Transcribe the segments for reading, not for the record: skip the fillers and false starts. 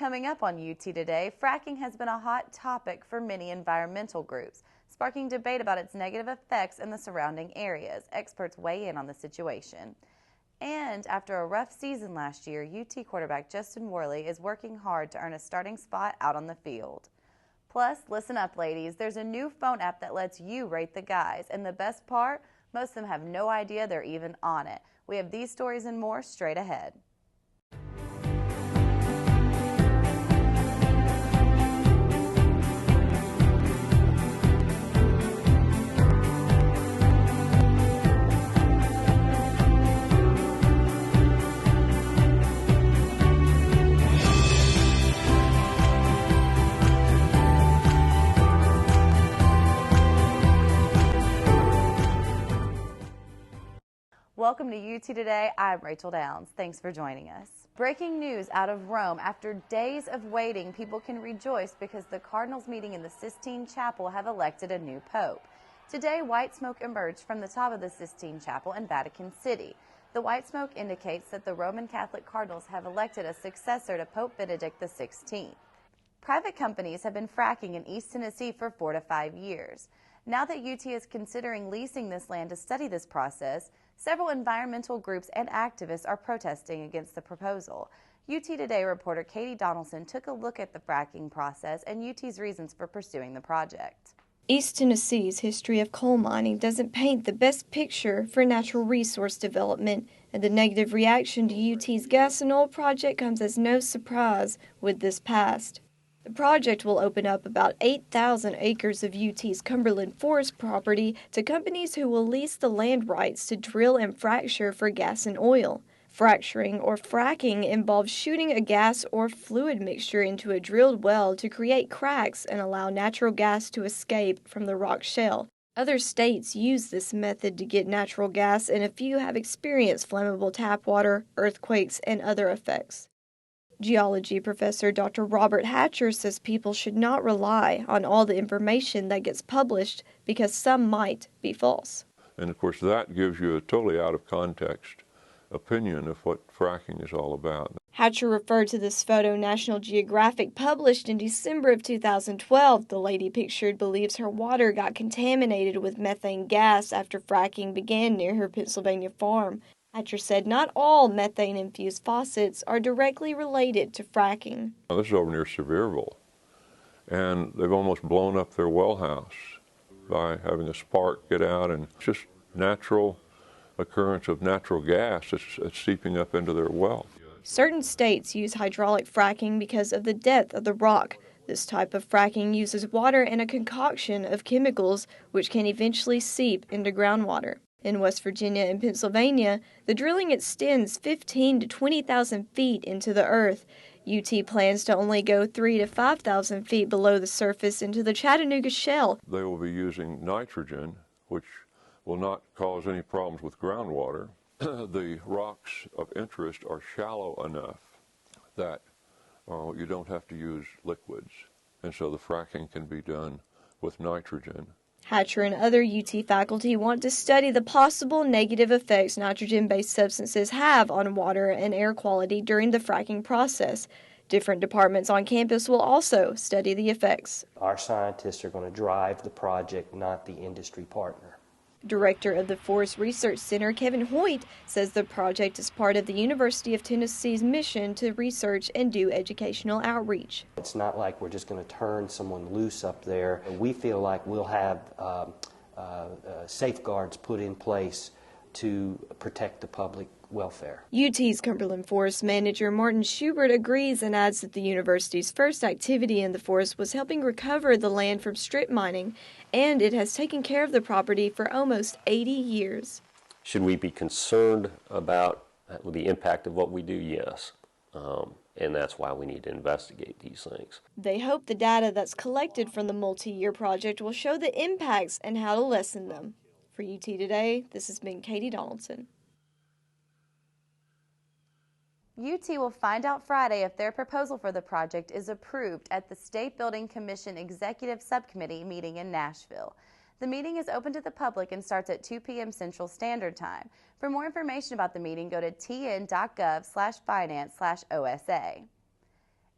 Coming up on UT Today, fracking has been a hot topic for many environmental groups, sparking debate about its negative effects in the surrounding areas. Experts weigh in on the situation. And after a rough season last year, UT quarterback Justin Worley is working hard to earn a starting spot out on the field. Plus, listen up, ladies, there's a new phone app that lets you rate the guys, and the best part, most of them have no idea they're even on it. We have these stories and more straight ahead. Welcome to UT Today. I'm Rachel Downs. Thanks for joining us. Breaking news out of Rome. After days of waiting, people can rejoice because the Cardinals meeting in the Sistine Chapel have elected a new pope. Today, white smoke emerged from the top of the Sistine Chapel in Vatican City. The white smoke indicates that the Roman Catholic Cardinals have elected a successor to Pope Benedict XVI. Private companies have been fracking in East Tennessee for 4 to 5 years. Now that UT is considering leasing this land to study this process, several environmental groups and activists are protesting against the proposal. UT Today reporter Katie Donaldson took a look at the fracking process and UT's reasons for pursuing the project. East Tennessee's history of coal mining doesn't paint the best picture for natural resource development, and the negative reaction to UT's gas and oil project comes as no surprise with this past. The project will open up about 8,000 acres of UT's Cumberland Forest property to companies who will lease the land rights to drill and fracture for gas and oil. Fracturing or fracking involves shooting a gas or fluid mixture into a drilled well to create cracks and allow natural gas to escape from the rock shell. Other states use this method to get natural gas, and a few have experienced flammable tap water, earthquakes, and other effects. Geology professor Dr. Robert Hatcher says people should not rely on all the information that gets published because some might be false. And of course that gives you a totally out of context opinion of what fracking is all about. Hatcher referred to this photo National Geographic published in December of 2012. The lady pictured believes her water got contaminated with methane gas after fracking began near her Pennsylvania farm. Hatcher said not all methane-infused faucets are directly related to fracking. Now, this is over near Sevierville, and they've almost blown up their well house by having a spark get out, and it's just natural occurrence of natural gas that's seeping up into their well. Certain states use hydraulic fracking because of the depth of the rock. This type of fracking uses water and a concoction of chemicals which can eventually seep into groundwater. In West Virginia and Pennsylvania, the drilling extends 15 to 20,000 feet into the earth. UT plans to only go 3 to 5,000 feet below the surface into the Chattanooga Shale. They will be using nitrogen, which will not cause any problems with groundwater. The rocks of interest are shallow enough that you don't have to use liquids, and so the fracking can be done with nitrogen. Hatcher and other UT faculty want to study the possible negative effects nitrogen-based substances have on water and air quality during the fracking process. Different departments on campus will also study the effects. Our scientists are going to drive the project, not the industry partner. Director of the Forest Research Center, Kevin Hoyt, says the project is part of the University of Tennessee's mission to research and do educational outreach. It's not like we're just going to turn someone loose up there. We feel like we'll have safeguards put in place to protect the public welfare. UT's Cumberland Forest manager Martin Schubert agrees and adds that the university's first activity in the forest was helping recover the land from strip mining, and it has taken care of the property for almost 80 years. Should we be concerned about the impact of what we do? Yes. And that's why we need to investigate these things. They hope the data that's collected from the multi-year project will show the impacts and how to lessen them. For UT Today, this has been Katie Donaldson. UT will find out Friday if their proposal for the project is approved at the State Building Commission Executive Subcommittee meeting in Nashville. The meeting is open to the public and starts at 2 p.m. Central Standard Time. For more information about the meeting, go to tn.gov/finance/OSA.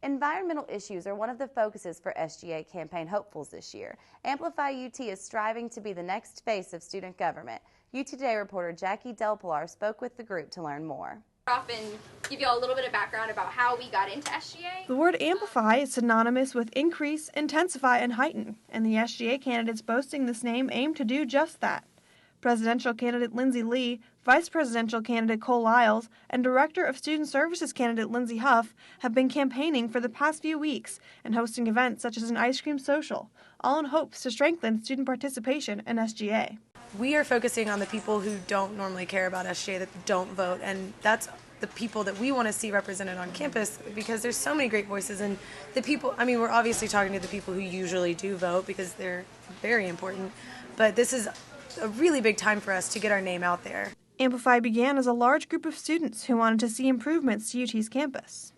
Environmental issues are one of the focuses for SGA campaign hopefuls this year. Amplify UT is striving to be the next face of student government. UT Today reporter Jackie Del Pilar spoke with the group to learn more. Off and give you all a little bit of background about how we got into SGA. The word amplify is synonymous with increase, intensify, and heighten, and the SGA candidates boasting this name aim to do just that. Presidential candidate Lindsay Lee, Vice Presidential candidate Cole Lyles, and Director of Student Services candidate Lindsay Huff have been campaigning for the past few weeks and hosting events such as an ice cream social, all in hopes to strengthen student participation in SGA. We are focusing on the people who don't normally care about SGA, that don't vote, and that's the people that we want to see represented on campus, because there's so many great voices. And the people, I mean, we're obviously talking to the people who usually do vote because they're very important, but this is a really big time for us to get our name out there. Amplify began as a large group of students who wanted to see improvements to UT's campus.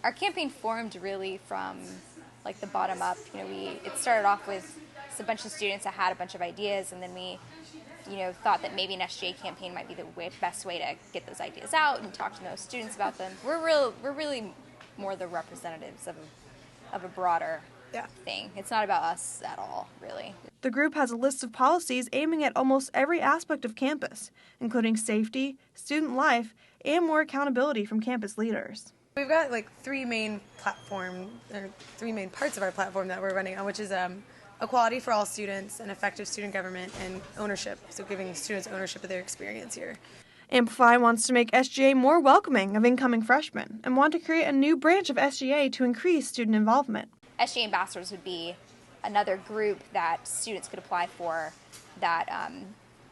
Our campaign formed really from like the bottom up. It started off with a bunch of students that had a bunch of ideas, and then we thought that maybe an SGA campaign might be the best way to get those ideas out and talk to those students about them. We're really more the representatives of a broader thing. It's not about us at all, really. The group has a list of policies aiming at almost every aspect of campus, including safety, student life, and more accountability from campus leaders. We've got like three main parts of our platform that we're running on, which is equality for all students, and effective student government, and ownership, so giving students ownership of their experience here. Amplify wants to make SGA more welcoming of incoming freshmen and want to create a new branch of SGA to increase student involvement. SGA ambassadors would be another group that students could apply for, that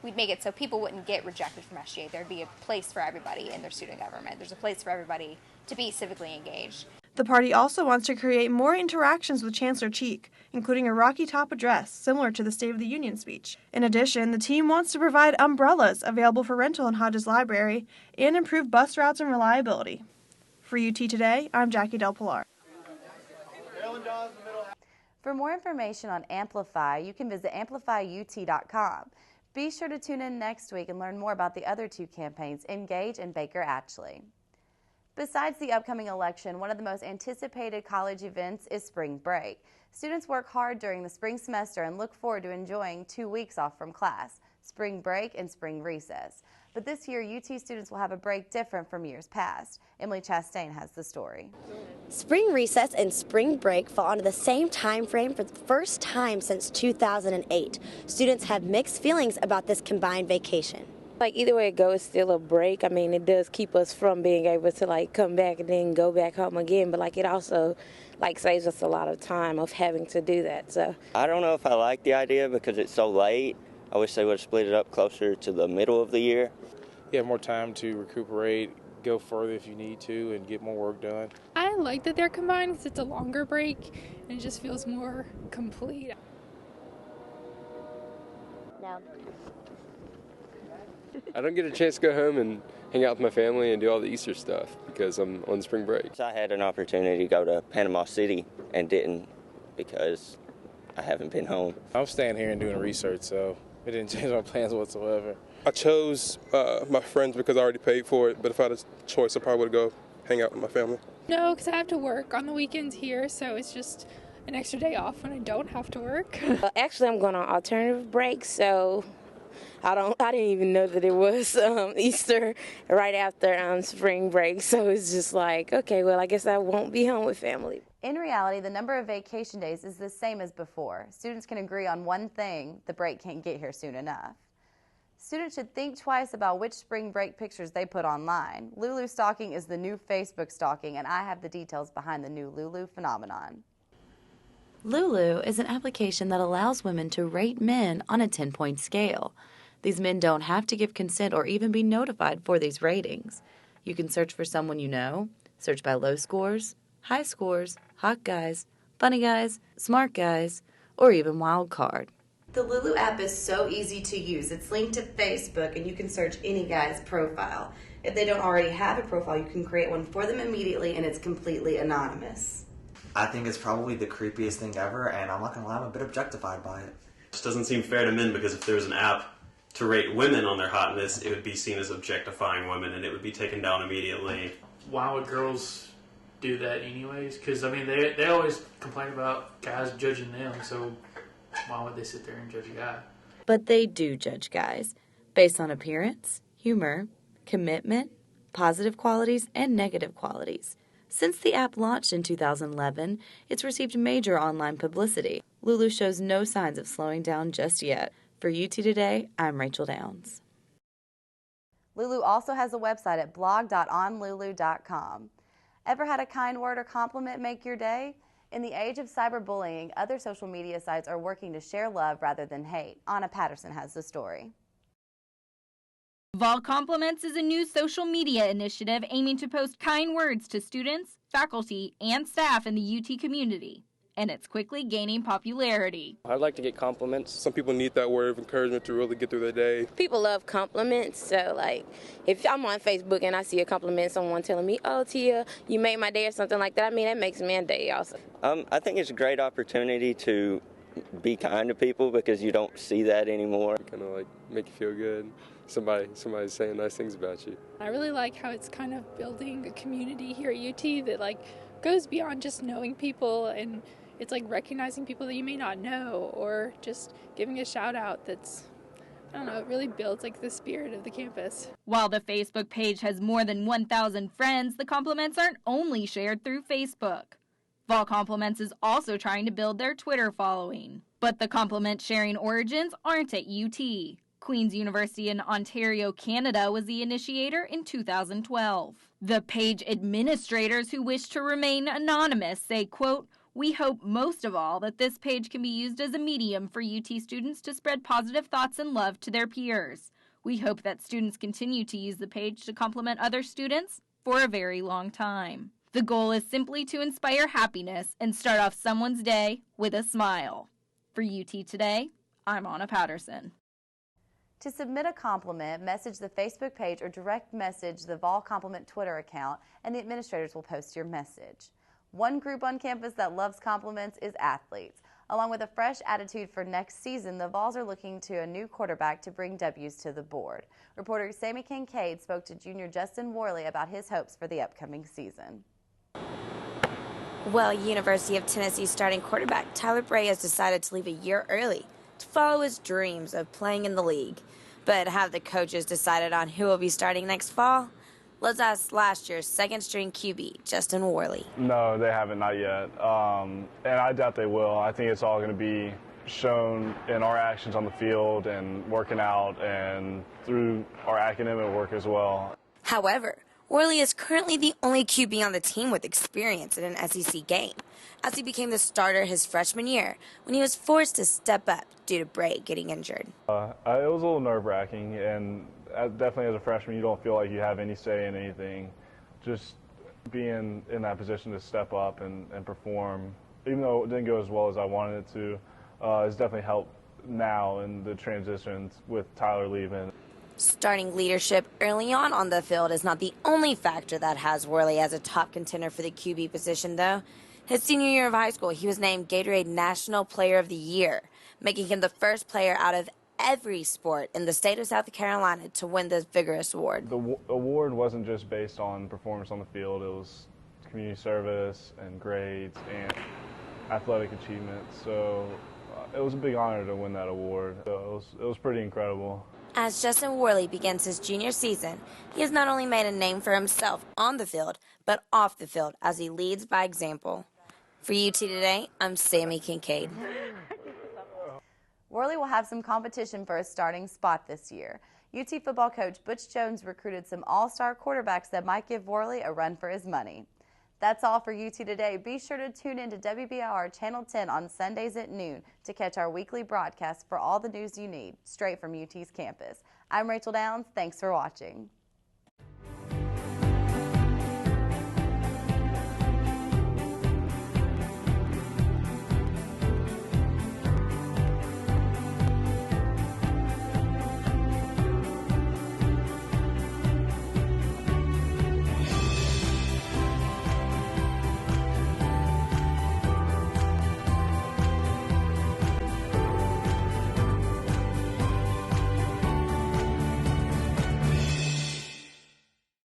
we'd make it so people wouldn't get rejected from SGA. There'd be a place for everybody in their student government. There's a place for everybody to be civically engaged. The party also wants to create more interactions with Chancellor Cheek, including a Rocky Top address similar to the State of the Union speech. In addition, the team wants to provide umbrellas available for rental in Hodges Library and improve bus routes and reliability. For UT Today, I'm Jackie Del Pilar. For more information on Amplify, you can visit amplifyut.com. Be sure to tune in next week and learn more about the other two campaigns, Engage and Baker-Atchley. Besides the upcoming election, one of the most anticipated college events is spring break. Students work hard during the spring semester and look forward to enjoying 2 weeks off from class, spring break and spring recess. But this year, UT students will have a break different from years past. Emily Chastain has the story. Spring recess and spring break fall onto the same time frame for the first time since 2008. Students have mixed feelings about this combined vacation. Like either way it goes, it's still a break. I mean, it does keep us from being able to like come back and then go back home again, but like it also like saves us a lot of time of having to do that. So I don't know if I like the idea because it's so late. I wish they would have split it up closer to the middle of the year. You have more time to recuperate, go further if you need to, and get more work done. I like that they're combined because it's a longer break and it just feels more complete. No. I don't get a chance to go home and hang out with my family and do all the Easter stuff because I'm on spring break. I had an opportunity to go to Panama City and didn't because I haven't been home. I'm staying here and doing research, so it didn't change my plans whatsoever. I chose my friends because I already paid for it, but if I had a choice, I probably would go hang out with my family. No, because I have to work on the weekends here, so it's just an extra day off when I don't have to work. Actually, I'm going on alternative break, so I didn't even know that it was Easter right after spring break, so it's just like, okay, well, I guess I won't be home with family. In reality, the number of vacation days is the same as before. Students can agree on one thing: the break can't get here soon enough. Students should think twice about which spring break pictures they put online. Lulu stalking is the new Facebook stalking, and I have the details behind the new Lulu phenomenon. Lulu is an application that allows women to rate men on a 10-point scale. These men don't have to give consent or even be notified for these ratings. You can search for someone you know, search by low scores, high scores, hot guys, funny guys, smart guys, or even wild card. The Lulu app is so easy to use. It's linked to Facebook, and you can search any guy's profile. If they don't already have a profile, you can create one for them immediately, and it's completely anonymous. I think it's probably the creepiest thing ever, and I'm not gonna lie, I'm a bit objectified by it. It just doesn't seem fair to men, because if there was an app to rate women on their hotness, it would be seen as objectifying women, and it would be taken down immediately. Why would girls do that anyways. Because, I mean, they always complain about guys judging them, so why would they sit there and judge a guy? But they do judge guys based on appearance, humor, commitment, positive qualities, and negative qualities. Since the app launched in 2011, it's received major online publicity. Lulu shows no signs of slowing down just yet. For UT Today, I'm Rachel Downs. Lulu also has a website at blog.onlulu.com. Ever had a kind word or compliment make your day? In the age of cyberbullying, other social media sites are working to share love rather than hate. Anna Patterson has the story. Vol Compliments is a new social media initiative aiming to post kind words to students, faculty, and staff in the UT community, and it's quickly gaining popularity. I'd like to get compliments. Some people need that word of encouragement to really get through their day. People love compliments, so like if I'm on Facebook and I see a compliment, someone telling me, "Oh, Tia, you made my day," or something like that, I mean, that makes me a day also. I think it's a great opportunity to be kind to people because you don't see that anymore. Kind of like make you feel good. Somebody's saying nice things about you. I really like how it's kind of building a community here at UT that like goes beyond just knowing people, and it's like recognizing people that you may not know, or just giving a shout out that's, I don't know, it really builds like the spirit of the campus. While the Facebook page has more than 1,000 friends, the compliments aren't only shared through Facebook. Vol Compliments is also trying to build their Twitter following. But the compliment sharing origins aren't at UT. Queen's University in Ontario, Canada was the initiator in 2012. The page administrators who wish to remain anonymous say, quote, "We hope most of all that this page can be used as a medium for UT students to spread positive thoughts and love to their peers. We hope that students continue to use the page to compliment other students for a very long time. The goal is simply to inspire happiness and start off someone's day with a smile." For UT Today, I'm Anna Patterson. To submit a compliment, message the Facebook page or direct message the Vol Compliment Twitter account, and the administrators will post your message. One group on campus that loves compliments is athletes. Along with a fresh attitude for next season, the Vols are looking to a new quarterback to bring W's to the board. Reporter Sammy Kincaid spoke to junior Justin Worley about his hopes for the upcoming season. Well, University of Tennessee starting quarterback Tyler Bray has decided to leave a year early to follow his dreams of playing in the league. But have the coaches decided on who will be starting next fall? Let's ask last year's second-string QB, Justin Worley. No, they haven't, not yet. And I doubt they will. I think it's all going to be shown in our actions on the field and working out and through our academic work as well. However, Worley is currently the only QB on the team with experience in an SEC game, as he became the starter his freshman year when he was forced to step up due to Bray getting injured. It was a little nerve-wracking, and definitely as a freshman, you don't feel like you have any say in anything. Just being in that position to step up and perform, even though it didn't go as well as I wanted it to, has definitely helped now in the transitions with Tyler leaving. Starting leadership early on the field is not the only factor that has Worley as a top contender for the QB position, though. His senior year of high school, he was named Gatorade National Player of the Year, making him the first player out of every sport in the state of South Carolina to win this vigorous award. The award wasn't just based on performance on the field. It was community service and grades and athletic achievements. So it was a big honor to win that award. So it was pretty incredible. As Justin Worley begins his junior season, he has not only made a name for himself on the field, but off the field as he leads by example. For UT Today, I'm Sammy Kincaid. Worley will have some competition for a starting spot this year. UT football coach Butch Jones recruited some all-star quarterbacks that might give Worley a run for his money. That's all for UT Today. Be sure to tune in to WBIR Channel 10 on Sundays at noon to catch our weekly broadcast for all the news you need, straight from UT's campus. I'm Rachel Downs. Thanks for watching.